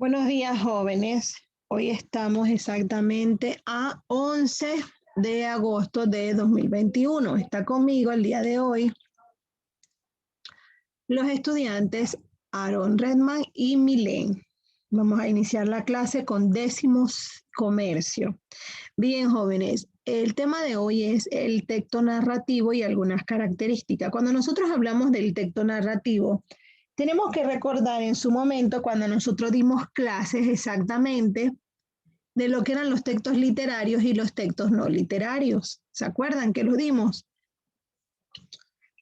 Buenos días, jóvenes. Hoy estamos exactamente a 11 de agosto de 2021. Está conmigo el día de hoy los estudiantes Aaron Redman y Milen. Vamos a iniciar la clase con décimos comercio. Bien, jóvenes, el tema de hoy es el texto narrativo y algunas características. Cuando nosotros hablamos del texto narrativo, tenemos que recordar en su momento cuando nosotros dimos clases exactamente de lo que eran los textos literarios y los textos no literarios. ¿Se acuerdan que lo dimos?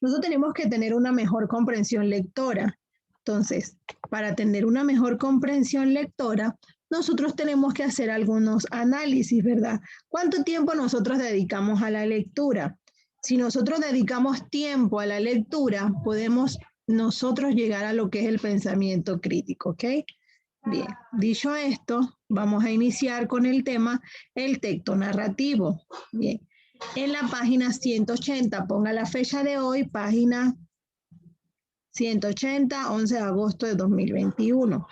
Nosotros tenemos que tener una mejor comprensión lectora. Entonces, para tener una mejor comprensión lectora, nosotros tenemos que hacer algunos análisis, ¿verdad? ¿Cuánto tiempo nosotros dedicamos a la lectura? Si nosotros dedicamos tiempo a la lectura, podemos nosotros llegar a lo que es el pensamiento crítico, ¿ok? Bien, dicho esto, vamos a iniciar con el tema, el texto narrativo. Bien, en la página 180, ponga la fecha de hoy, página 180, 11 de agosto de 2021.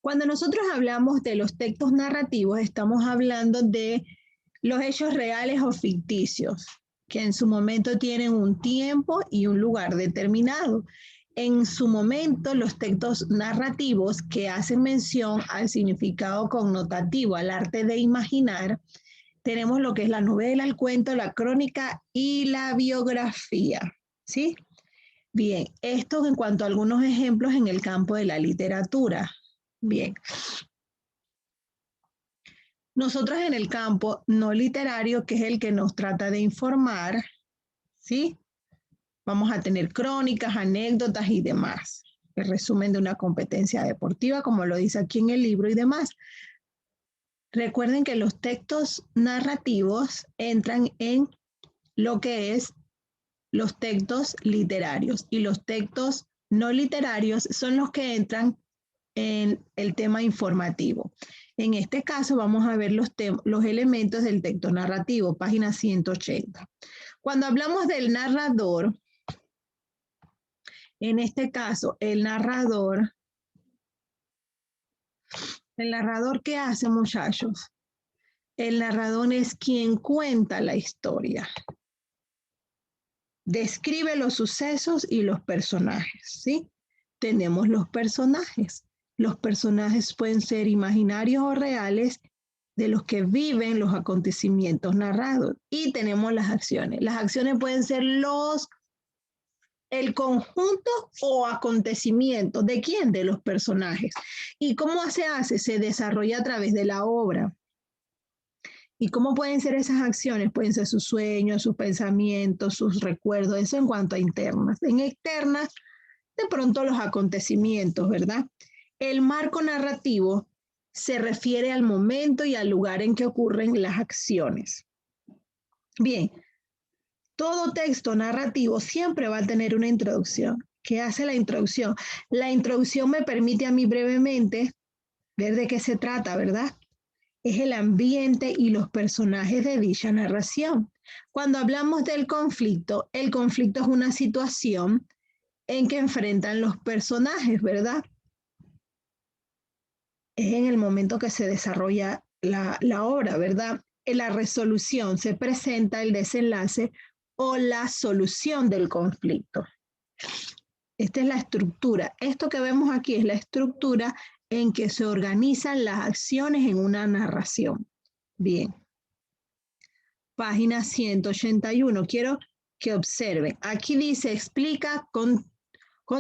Cuando nosotros hablamos de los textos narrativos, estamos hablando de los hechos reales o ficticios, que en su momento tienen un tiempo y un lugar determinado. En su momento, los textos narrativos que hacen mención al significado connotativo, al arte de imaginar, tenemos lo que es la novela, el cuento, la crónica y la biografía, ¿sí? Bien, esto en cuanto a algunos ejemplos en el campo de la literatura. Bien. Nosotros en el campo no literario, que es el que nos trata de informar, ¿sí? Vamos a tener crónicas, anécdotas y demás. El resumen de una competencia deportiva, como lo dice aquí en el libro y demás. Recuerden que los textos narrativos entran en lo que es los textos literarios y los textos no literarios son los que entran en el tema informativo. En este caso vamos a ver los elementos del texto narrativo, página 180. Cuando hablamos del narrador, en este caso el narrador, ¿qué hace, muchachos? El narrador es quien cuenta la historia. Describe los sucesos y los personajes, ¿sí? Tenemos los personajes. Los personajes pueden ser imaginarios o reales de los que viven los acontecimientos narrados. Y tenemos las acciones. Las acciones pueden ser el conjunto o acontecimientos. ¿De quién? De los personajes. ¿Y cómo se hace? Se desarrolla a través de la obra. ¿Y cómo pueden ser esas acciones? Pueden ser sus sueños, sus pensamientos, sus recuerdos, eso en cuanto a internas. En externas, de pronto los acontecimientos, ¿verdad? El marco narrativo se refiere al momento y al lugar en que ocurren las acciones. Bien, todo texto narrativo siempre va a tener una introducción. ¿Qué hace la introducción? La introducción me permite a mí brevemente ver de qué se trata, ¿verdad? Es el ambiente y los personajes de dicha narración. Cuando hablamos del conflicto, el conflicto es una situación en que enfrentan los personajes, ¿verdad? Es en el momento que se desarrolla la obra, ¿verdad? En la resolución se presenta el desenlace o la solución del conflicto. Esta es la estructura. Esto que vemos aquí es la estructura en que se organizan las acciones en una narración. Bien. Página 181. Quiero que observen. Aquí dice, explica con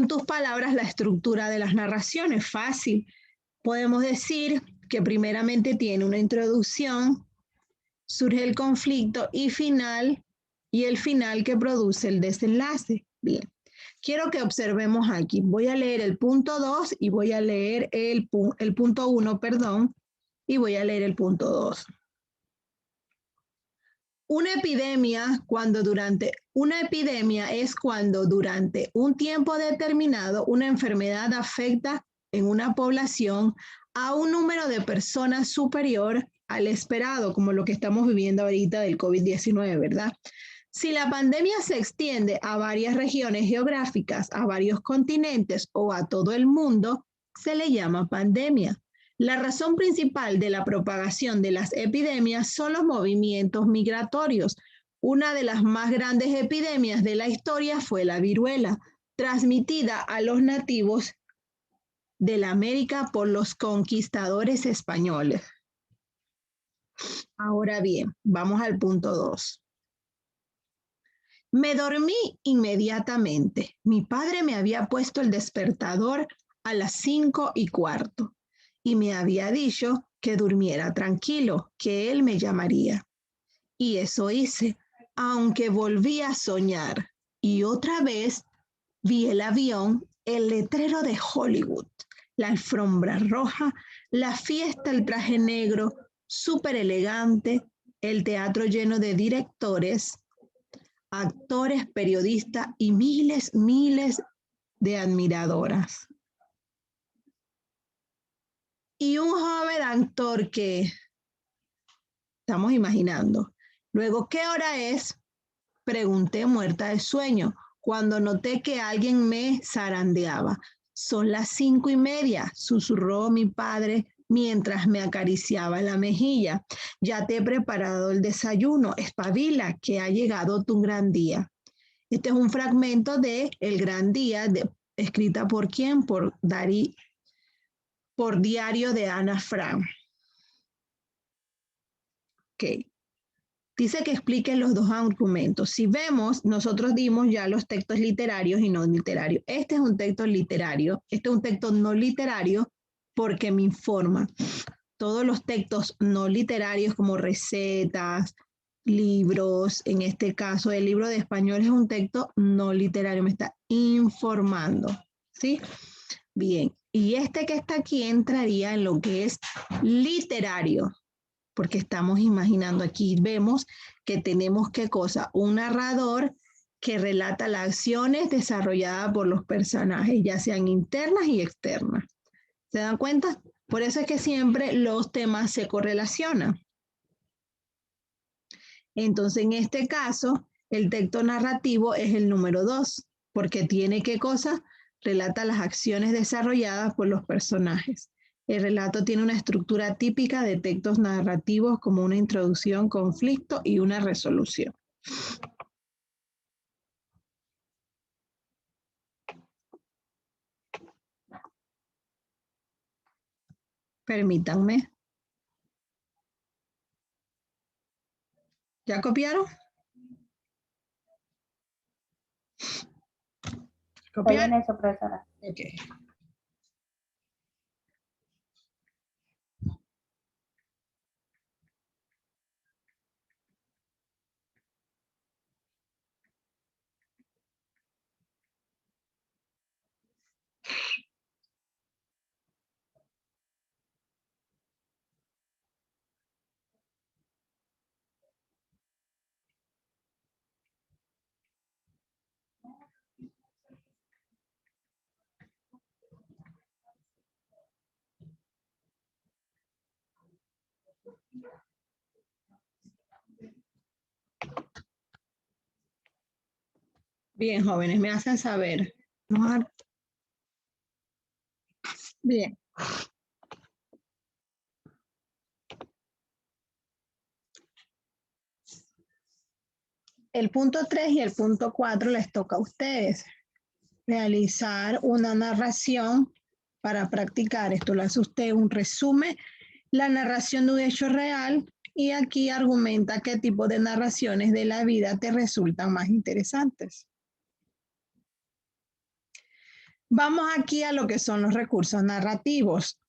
tus palabras la estructura de las narraciones. Fácil. Podemos decir que primeramente tiene una introducción, surge el conflicto y el final que produce el desenlace. Bien. Quiero que observemos aquí. Voy a leer el punto 2 y voy a leer el punto 1, perdón, y voy a leer el punto 2. Una epidemia es cuando durante un tiempo determinado una enfermedad afecta en una población a un número de personas superior al esperado, como lo que estamos viviendo ahorita del COVID-19, ¿verdad? Si la pandemia se extiende a varias regiones geográficas, a varios continentes o a todo el mundo, se le llama pandemia. La razón principal de la propagación de las epidemias son los movimientos migratorios. Una de las más grandes epidemias de la historia fue la viruela, transmitida a los nativos de la América por los conquistadores españoles. Ahora bien, vamos al punto 2. Me dormí inmediatamente. Mi padre me había puesto el despertador a las 5:15 y me había dicho que durmiera tranquilo, que él me llamaría. Y eso hice, aunque volví a soñar. Y otra vez vi el avión, el letrero de Hollywood, la alfombra roja, la fiesta, el traje negro, súper elegante, el teatro lleno de directores, actores, periodistas y miles de admiradoras. Y un joven actor que estamos imaginando. Luego, ¿qué hora es? Pregunté muerta de sueño cuando noté que alguien me zarandeaba. Son las 5:30, susurró mi padre mientras me acariciaba la mejilla. Ya te he preparado el desayuno, espabila, que ha llegado tu gran día. Este es un fragmento de El Gran Día, escrita por quién, por Diario de Ana Frank. Ok. Dice que explique los dos argumentos. Si vemos, nosotros dimos ya los textos literarios y no literarios. Este es un texto literario, este es un texto no literario porque me informa. Todos los textos no literarios como recetas, libros, en este caso el libro de español es un texto no literario, me está informando, ¿sí? Bien, y este que está aquí entraría en lo que es literario, porque estamos imaginando aquí, vemos que tenemos qué cosa, un narrador que relata las acciones desarrolladas por los personajes, ya sean internas y externas. ¿Se dan cuenta? Por eso es que siempre los temas se correlacionan. Entonces, en este caso, el texto narrativo es el número 2, porque tiene qué cosa, relata las acciones desarrolladas por los personajes. El relato tiene una estructura típica de textos narrativos como una introducción, conflicto y una resolución. Permítanme. ¿Ya copiaron? Estoy en eso, profesora. Ok. Bien, jóvenes, me hacen saber. Bien. El punto 3 y el punto 4 les toca a ustedes. Realizar una narración para practicar. Esto lo hace usted un resumen, la narración de un hecho real y aquí argumenta qué tipo de narraciones de la vida te resultan más interesantes. Vamos aquí a lo que son los recursos narrativos.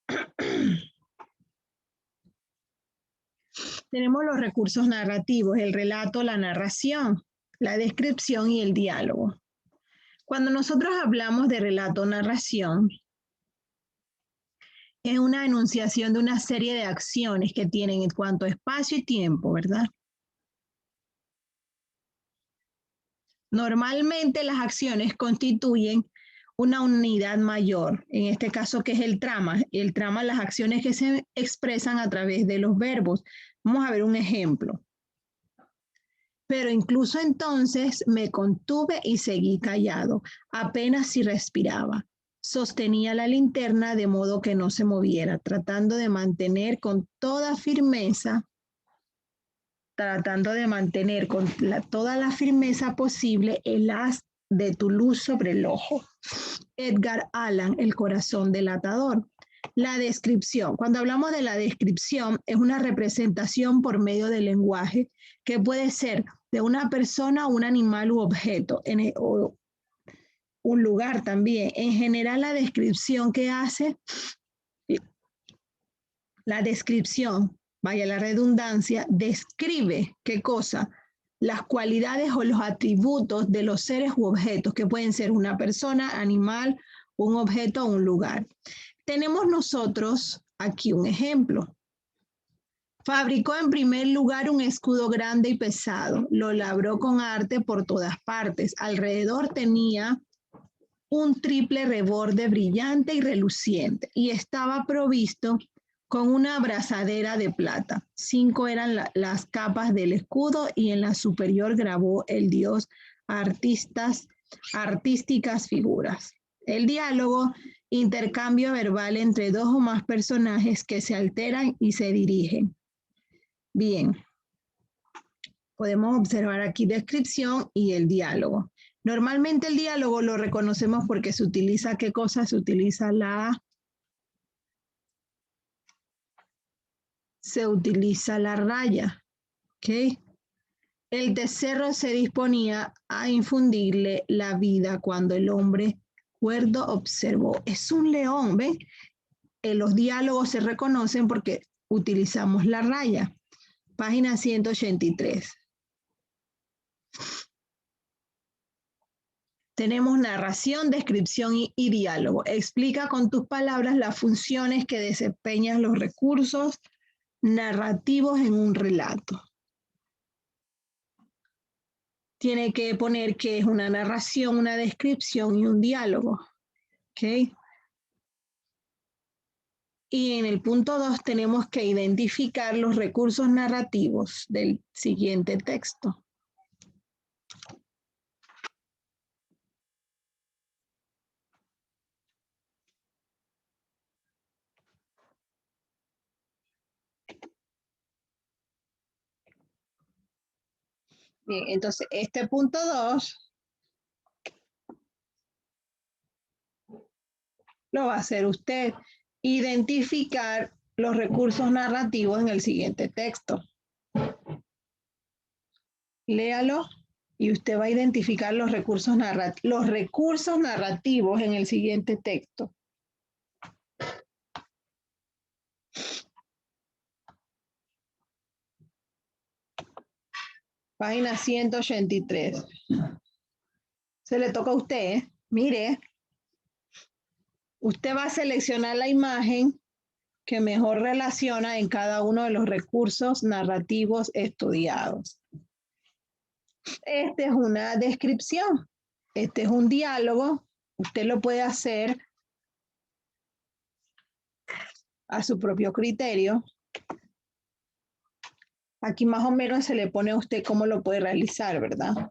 Tenemos los recursos narrativos, el relato, la narración, la descripción y el diálogo. Cuando nosotros hablamos de relato, narración, es una enunciación de una serie de acciones que tienen en cuanto a espacio y tiempo, ¿verdad? Normalmente las acciones constituyen una unidad mayor, en este caso que es el trama. El trama, las acciones que se expresan a través de los verbos. Vamos a ver un ejemplo. Pero incluso entonces me contuve y seguí callado, apenas si respiraba. sostenía la linterna de modo que no se moviera, tratando de mantener con toda firmeza, toda la firmeza posible el haz de tu luz sobre el ojo. Edgar Allan, El corazón del atador. La descripción. Cuando hablamos de la descripción, es una representación por medio del lenguaje que puede ser de una persona, un animal u objeto, o un lugar también. En general, la descripción que hace, la descripción, vaya la redundancia, describe qué cosa, las cualidades o los atributos de los seres u objetos, que pueden ser una persona, animal, un objeto o un lugar. Tenemos nosotros aquí un ejemplo. Fabricó en primer lugar un escudo grande y pesado. Lo labró con arte por todas partes. Alrededor tenía un triple reborde brillante y reluciente y estaba provisto con una abrazadera de plata. 5 eran las capas del escudo y en la superior grabó el dios artísticas figuras. El diálogo, intercambio verbal entre dos o más personajes que se alteran y se dirigen. Bien, podemos observar aquí descripción y el diálogo. Normalmente el diálogo lo reconocemos porque se utiliza, ¿qué cosa? Se utiliza la raya, ¿ok? El becerro se disponía a infundirle la vida cuando el hombre cuerdo observó. Es un león, ¿ven? Los diálogos se reconocen porque utilizamos la raya. Página 183. Tenemos narración, descripción y diálogo. Explica con tus palabras las funciones que desempeñan los recursos narrativos en un relato. Tiene que poner que es una narración, una descripción y un diálogo. ¿Ok? Y en el punto 2 tenemos que identificar los recursos narrativos del siguiente texto. Bien, entonces este punto 2 lo va a hacer usted. Identificar los recursos narrativos en el siguiente texto. Léalo y usted va a identificar los recursos narrativos en el siguiente texto. Página 183. Se le toca a usted, ¿eh? Mire, usted va a seleccionar la imagen que mejor relaciona en cada uno de los recursos narrativos estudiados. Esta es una descripción, este es un diálogo, usted lo puede hacer a su propio criterio. Aquí más o menos se le pone a usted cómo lo puede realizar, ¿verdad?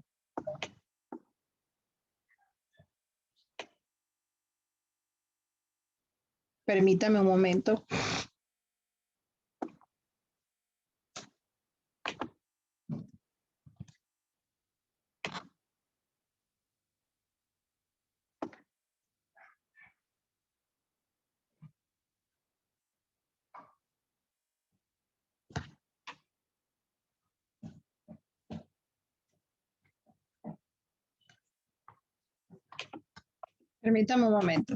Permítame un momento. Permítame un momento.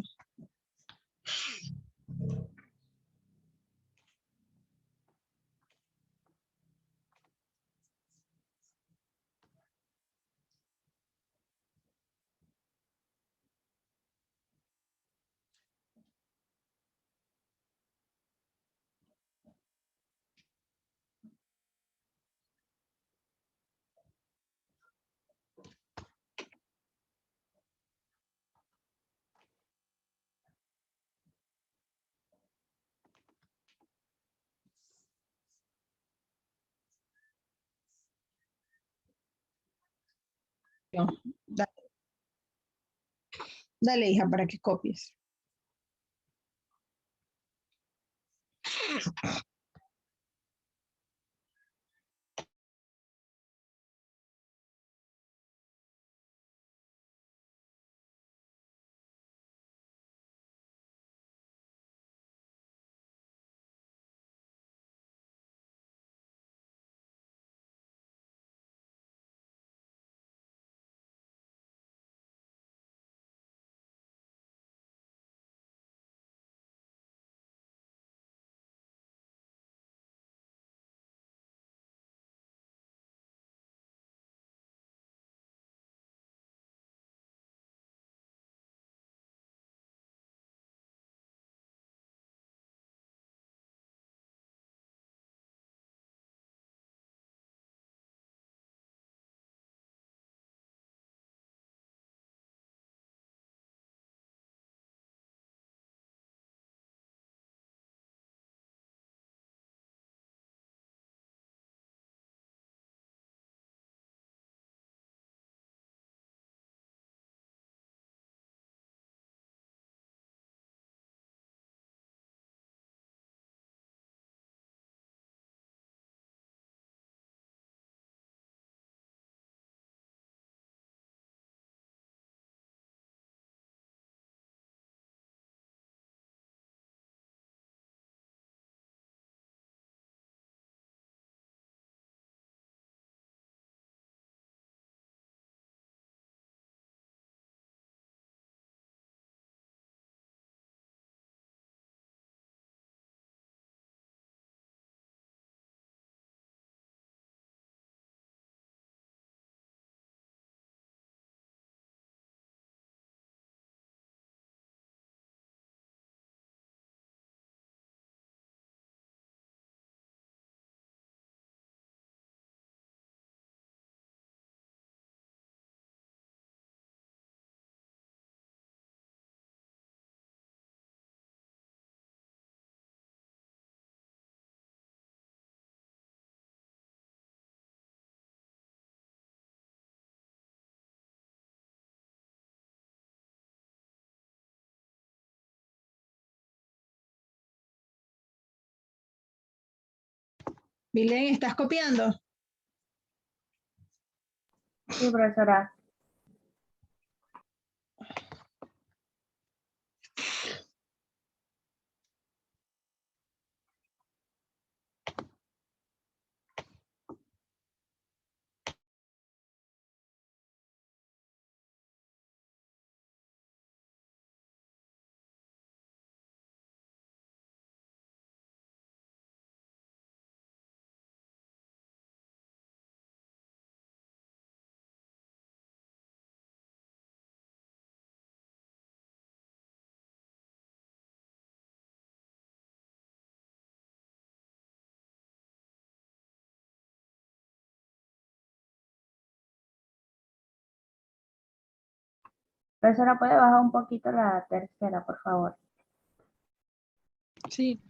Dale, hija, para que copies. Milén, ¿estás copiando? Sí, profesora. Profesora, ¿puede bajar un poquito la tercera, por favor? Sí.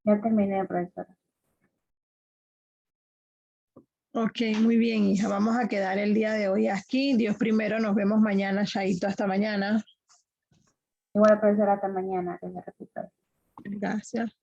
Ya terminé, profesora. Ok, muy bien, hija. Vamos a quedar el día de hoy aquí. Dios primero, nos vemos mañana, Chaito, hasta mañana. Igual, profesora, hasta mañana, que se repita. Gracias.